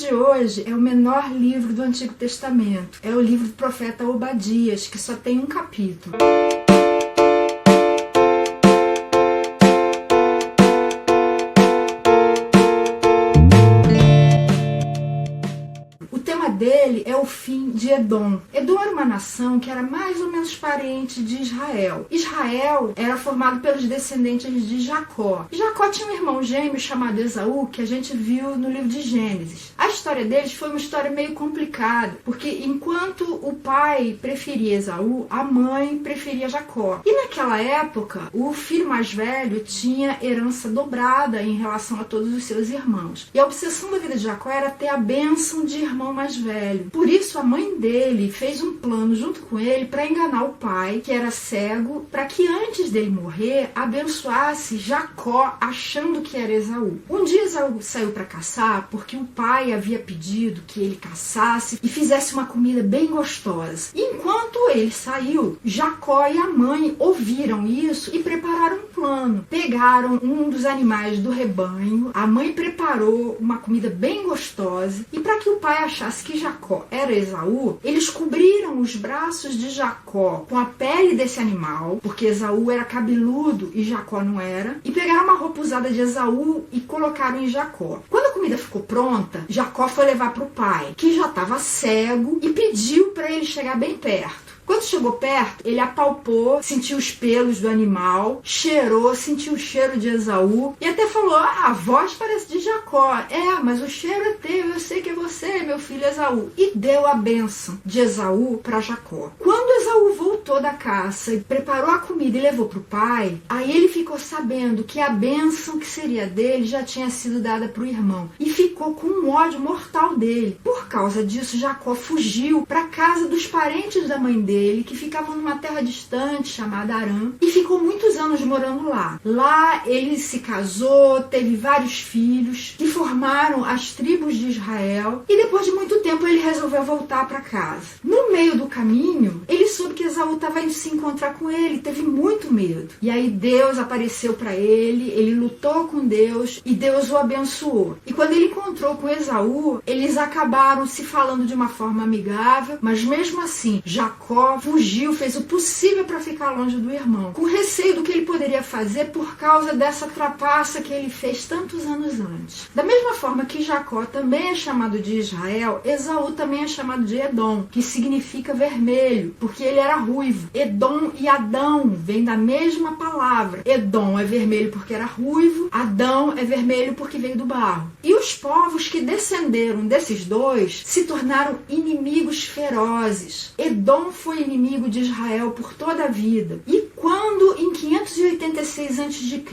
de hoje é o menor livro do Antigo Testamento. É o livro do profeta Obadias, que só tem um capítulo. O tema dele é o fim de Edom. Edom era uma nação que era mais ou menos parente de Israel. Israel era formado pelos descendentes de Jacó. Jacó tinha um irmão gêmeo chamado Esaú, que a gente viu no livro de Gênesis. A história deles foi uma história meio complicada, porque enquanto o pai preferia Esaú, a mãe preferia Jacó. E naquela época, o filho mais velho tinha herança dobrada em relação a todos os seus irmãos. E a obsessão da vida de Jacó era ter a bênção de irmão mais velho. Por isso, a mãe dele fez um plano junto com ele para enganar o pai, que era cego, para que antes dele morrer, abençoasse Jacó achando que era Esaú. Um dia Esaú saiu para caçar porque o pai havia pedido que ele caçasse e fizesse uma comida bem gostosa. Enquanto ele saiu, Jacó e a mãe ouviram isso e prepararam um plano. Pegaram um dos animais do rebanho, a mãe preparou uma comida bem gostosa e para que o pai achasse que Jacó era Esaú, eles cobriram os braços de Jacó com a pele desse animal, porque Esaú era cabeludo e Jacó não era, e pegaram uma roupa usada de Esaú e colocaram em Jacó. Quando a comida ficou pronta, Jacó foi levar para o pai, que já estava cego, e pediu para ele chegar bem perto. Quando chegou perto, ele apalpou, sentiu os pelos do animal, cheirou, sentiu o cheiro de Esaú e até falou: a voz parece de Jacó. Mas o cheiro é teu, eu sei que é você, meu filho Esaú. E deu a bênção de Esaú para Jacó. Quando Esaú voltou da caça e preparou a comida e levou para o pai, aí ele ficou sabendo que a bênção que seria dele já tinha sido dada para o irmão e ficou com um ódio mortal dele. Por causa disso, Jacó fugiu para a casa dos parentes da mãe dele, que ficavam numa terra distante chamada Harã, e ficou muitos anos morando lá. Lá ele se casou, teve vários filhos que formaram as tribos de Israel, e depois de muito tempo ele resolveu voltar para casa. No meio do caminho, ele soube que Esaú estava indo se encontrar com ele, teve muito medo. E aí Deus apareceu para ele, ele lutou com Deus e Deus o abençoou. E quando ele encontrou com Esaú, eles acabaram se falando de uma forma amigável, mas mesmo assim, Jacó fugiu, fez o possível para ficar longe do irmão, com receio do que ele poderia fazer por causa dessa trapaça que ele fez tantos anos antes. Da mesma forma que Jacó também é chamado de Israel, Esaú também é chamado de Edom, que significa vermelho, porque ele era ruivo. Edom e Adão vêm da mesma palavra. Edom é vermelho porque era ruivo, Adão é vermelho porque veio do barro. E os povos que descenderam desses dois se tornaram inimigos ferozes. Edom foi inimigo de Israel por toda a vida. E quando, em 586 a.C.,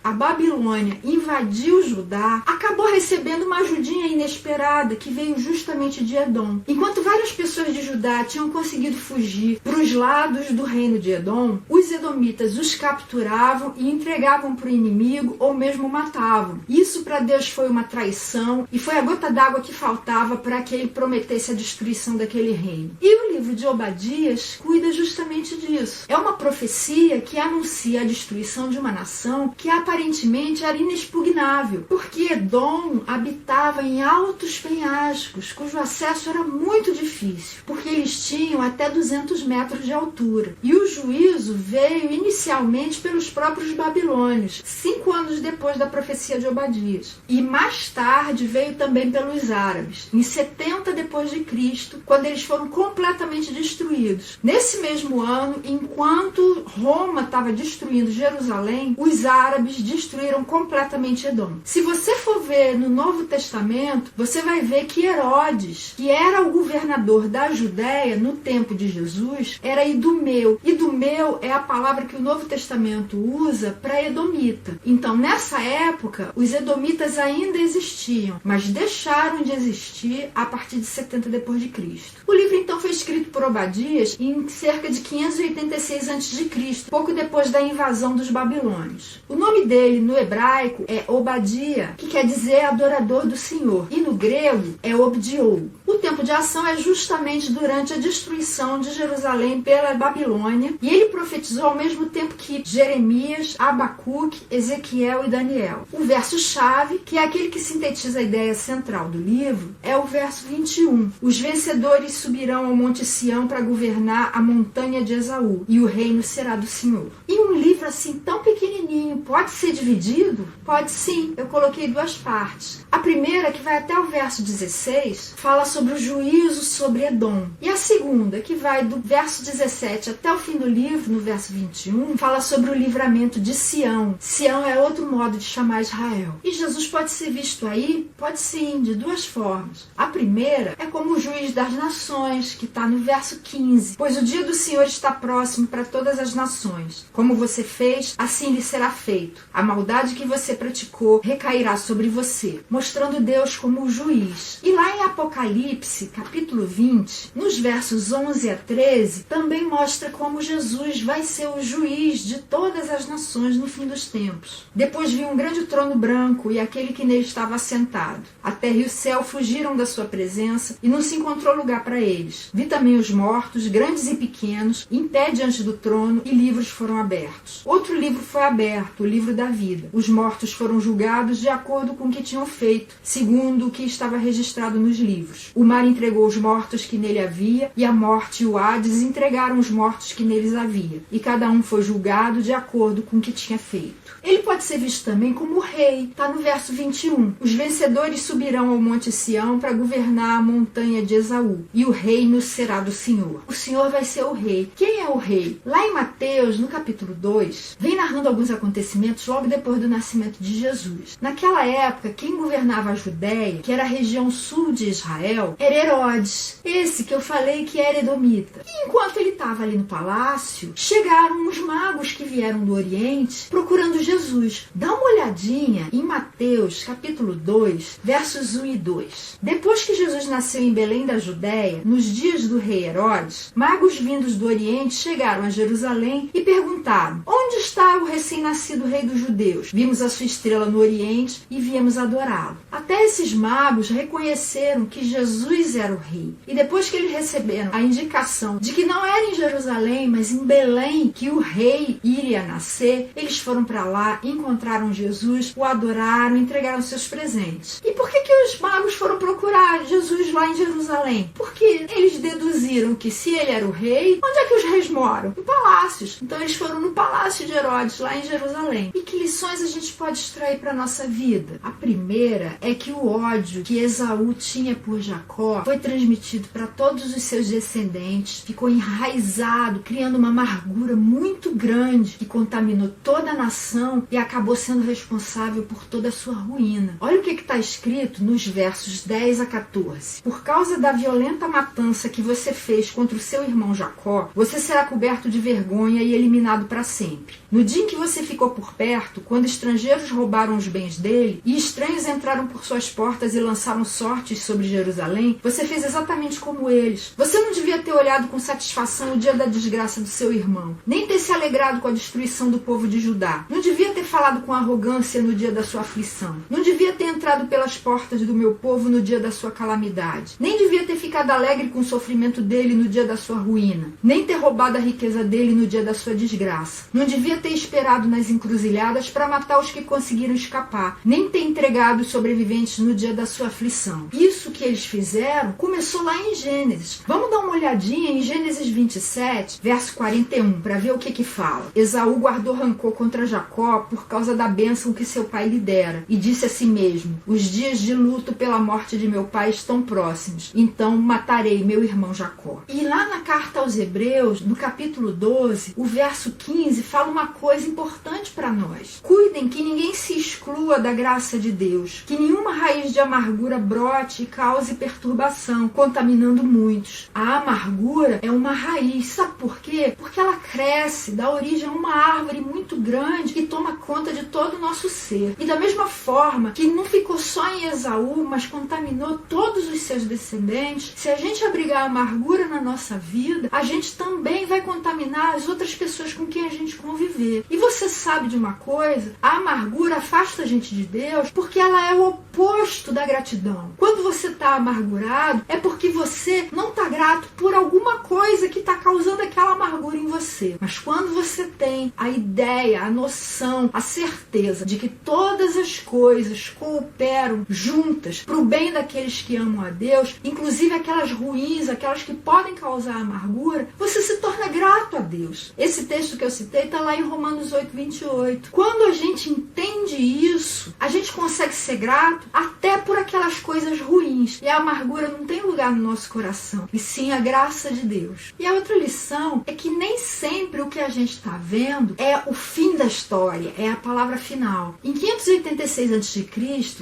a Babilônia invadiu Judá, acabou recebendo uma ajudinha inesperada que veio justamente de Edom. Enquanto várias pessoas de Judá tinham conseguido fugir para os lados do reino de Edom, os edomitas os capturavam e entregavam para o inimigo ou mesmo matavam. Isso para Deus foi uma traição e foi a gota d'água que faltava para que ele prometesse a destruição daquele reino. E o livro de Obadias cuida justamente disso. É uma profecia que anuncia a destruição de uma nação que aparentemente era inexpugnável, porque Edom habitava em altos penhascos, cujo acesso era muito difícil, porque eles tinham até 200 metros de altura. E o juízo veio inicialmente pelos próprios babilônios, 5 anos depois da profecia de Obadias. E mais tarde veio também pelos árabes, em 70 depois de Cristo, quando eles foram completamente destruídos. Nesse mesmo ano, enquanto Roma estava destruindo Jerusalém, os árabes destruíram completamente Edom. Se você for ver no Novo Testamento, você vai ver que Herodes, que era o governador da Judéia no tempo de Jesus, era idumeu. Idumeu é a palavra que o Novo Testamento usa para edomita. Então, nessa época, os edomitas ainda existiam, mas deixaram de existir a partir de 70 depois de Cristo. O livro, então, foi escrito por Obadias em cerca de 586 a.C., pouco depois da invasão dos babilônios. O nome dele no hebraico é Obadia, que quer dizer adorador do Senhor, e no grego é Obdiou. O tempo de ação é justamente durante a destruição de Jerusalém pela Babilônia, e ele profetizou ao mesmo tempo que Jeremias, Abacuque, Ezequiel e Daniel. O verso-chave, que é aquele que sintetiza a ideia central do livro, é o verso 21. Os vencedores subirão ao Monte Sião para governar a montanha de Esaú, e o reino será do Senhor. E um livro assim tão pequenininho pode ser dividido? Pode sim, eu coloquei duas partes. A primeira, que vai até o verso 16, fala sobre o juízo sobre Edom. E a segunda, que vai do verso 17 até o fim do livro, no verso 21, fala sobre o livramento de Sião. Sião é outro modo de chamar Israel. E Jesus pode ser visto aí? Pode sim, de duas formas. A primeira é como o juiz das nações, que está no verso 15. Pois o dia do Senhor está próximo para todas as nações. Como você fez, assim lhe será feito. A maldade que você praticou recairá sobre você, mostrando Deus como o juiz. E lá em Apocalipse, capítulo 20, nos versos 11 a 13, também mostra como Jesus vai ser o juiz de todas as nações no fim dos tempos. Depois vi um grande trono branco e aquele que nele estava assentado. A terra e o céu fugiram da sua presença e não se encontrou lugar para eles. Vi também os mortos, grandes e pequenos, em pé diante do trono, e livros foram abertos. Outro livro foi aberto, o livro da vida. Os mortos foram julgados de acordo com o que tinham feito, segundo o que estava registrado nos livros. O mar entregou os mortos que nele havia, e a morte e o Hades entregaram os mortos que neles havia. E cada um foi julgado de acordo com o que tinha feito. Ele pode ser visto também como o rei. Está no verso 21. Os vencedores subirão ao Monte Sião para governar a montanha de Esaú, e o reino será do Senhor. O Senhor vai ser o rei. Quem é o rei? Lá em Mateus, no capítulo 2, vem narrando alguns acontecimentos logo depois do nascimento de Jesus. Naquela época, quem governava a Judéia, que era a região sul de Israel, era Herodes. Esse que eu falei que era edomita. E enquanto ele estava ali no palácio, chegaram uns magos que vieram do Oriente procurando Jesus. Dá uma olhadinha em Mateus, capítulo 2, versos 1 e 2. Depois que Jesus nasceu em Belém da Judéia, nos dias do rei Herodes, magos vindos do Oriente chegaram a Jerusalém e perguntaram: onde está o recém-nascido rei dos judeus? Vimos a sua estrela no Oriente e viemos adorá-lo. Até esses magos reconheceram que Jesus era o rei. E depois que eles receberam a indicação de que não era em Jerusalém, mas em Belém que o rei iria nascer, eles foram para lá, encontraram Jesus, o adoraram, entregaram seus presentes. E por que os magos foram procurar Jesus lá em Jerusalém? Porque eles deduziram que se ele era o rei, onde é que os reis moram? Em palácios. Então eles foram no palácio de Herodes, lá em Jerusalém. E que lições a gente pode extrair para a nossa vida? A primeira é que o ódio que Esaú tinha por Jacó foi transmitido para todos os seus descendentes, ficou enraizado, criando uma amargura muito grande que contaminou toda a nação e acabou sendo responsável por toda a sua ruína. Olha o que está escrito nos versos 10 a 14. Por causa da violenta matança que você fez contra o seu irmão Jacó, você será coberto de vergonha e eliminado para sempre. No dia em que você ficou por perto, quando estrangeiros roubaram os bens dele e estranhos entraram por suas portas e lançaram sortes sobre Jerusalém, você fez exatamente como eles. Você não devia ter olhado com satisfação o dia da desgraça do seu irmão, nem ter se alegrado com a destruição do povo de Judá. Não devia ter falado com arrogância no dia da sua aflição. Não devia ter entrado pelas portas do meu povo no dia da sua calamidade. Nem devia ter ficado alegre com o sofrimento dele no dia da sua ruína. Nem ter roubado a riqueza dele no dia da sua desgraça. Não devia ter esperado nas encruzilhadas para matar os que conseguiram escapar. Nem ter entregado os sobreviventes no dia da sua aflição. Isso que eles fizeram começou lá em Gênesis. Vamos dar uma olhadinha em Gênesis 27, verso 41, para ver o que fala. Esaú guardou rancor contra Jacó por causa da bênção que seu pai lhe dera, e disse a si mesmo: os dias de luto pela morte de meu pai estão próximos, então matarei meu irmão Jacó. E lá na carta aos Hebreus, no capítulo 12, o verso 15, fala uma coisa importante para nós. Cuidem que ninguém se exclua da graça de Deus, que nenhuma raiz de amargura brote e cause caos e perturbação, contaminando muitos. A amargura é uma raiz. Sabe por quê? Porque ela cresce, dá origem a uma árvore muito grande que toma conta de todo o nosso ser. E da mesma forma que não ficou só em Esaú, mas contaminou todos os seus descendentes, se a gente abrigar a amargura na nossa vida, a gente também vai contaminar as outras pessoas com quem a gente conviver. E você sabe de uma coisa? A amargura afasta a gente de Deus porque ela é o oposto da gratidão. Quando você está amargurado, é porque você não está grato por alguma coisa que está causando aquela amargura em você. Mas quando você tem a ideia, a noção, a certeza de que todas as coisas cooperam juntas para o bem daqueles que amam a Deus, inclusive aquelas ruins, aquelas que podem causar amargura, você se torna grato a Deus. Esse texto que eu citei está lá em Romanos 8:28. Quando a gente entende isso, a gente consegue ser grato até por aquelas coisas ruins. E a amargura não tem lugar no nosso coração, e sim a graça de Deus. E a outra lição é que nem sempre o que a gente está vendo é o fim da história, é a palavra final. Em 586 a.C.,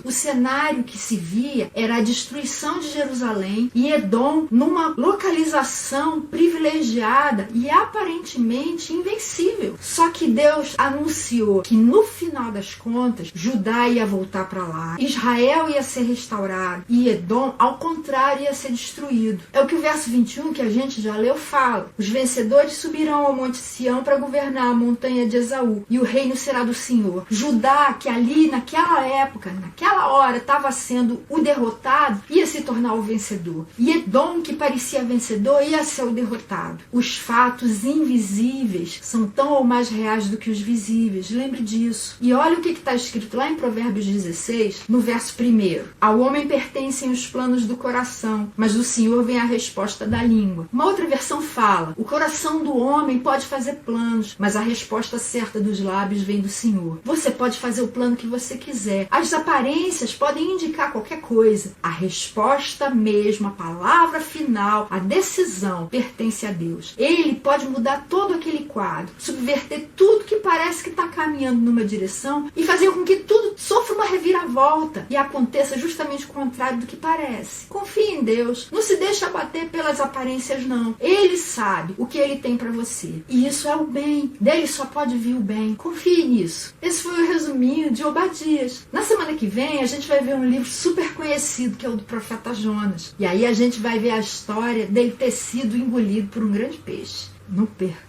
o cenário que se via era a destruição de Jerusalém e Edom numa localização privilegiada e aparentemente invencível. Só que Deus anunciou que no final das contas, Judá ia voltar para lá, Israel ia ser restaurado e Edom, ao contrário, ia ser destruído. É o que o verso 21, que a gente já leu, fala. Os vencedores subirão ao monte Sião para governar a montanha de Esaú, e o reino será do Senhor. Judá, que ali naquela época, naquela hora, estava sendo o derrotado, ia se tornar o vencedor. E Edom, que parecia vencedor, ia ser o derrotado. Os fatos invisíveis são tão ou mais reais do que os visíveis. Lembre disso. E olha o que está escrito lá em Provérbios 16, no verso 1. Ao homem pertencem os planos do coração, mas do Senhor vem a resposta da língua. Uma outra versão fala: o coração do homem pode fazer planos, mas a resposta certa dos lábios vem do Senhor. Você pode fazer o plano que você quiser. As aparências podem indicar qualquer coisa. A resposta mesmo, a palavra final, a decisão pertence a Deus. Ele pode mudar todo aquele quadro, subverter tudo que parece que está caminhando numa direção e fazer com que tudo sofra uma reviravolta e aconteça justamente o contrário do que parece. Confie em Deus. Não se deixe abater pelas aparências, não. Ele sabe o que ele tem para você. E isso é o bem. Dele só pode vir o bem. Confie nisso. Esse foi o resuminho de Obadias. Na semana que vem, a gente vai ver um livro super conhecido, que é o do profeta Jonas. E aí a gente vai ver a história dele ter sido engolido por um grande peixe. Não perca.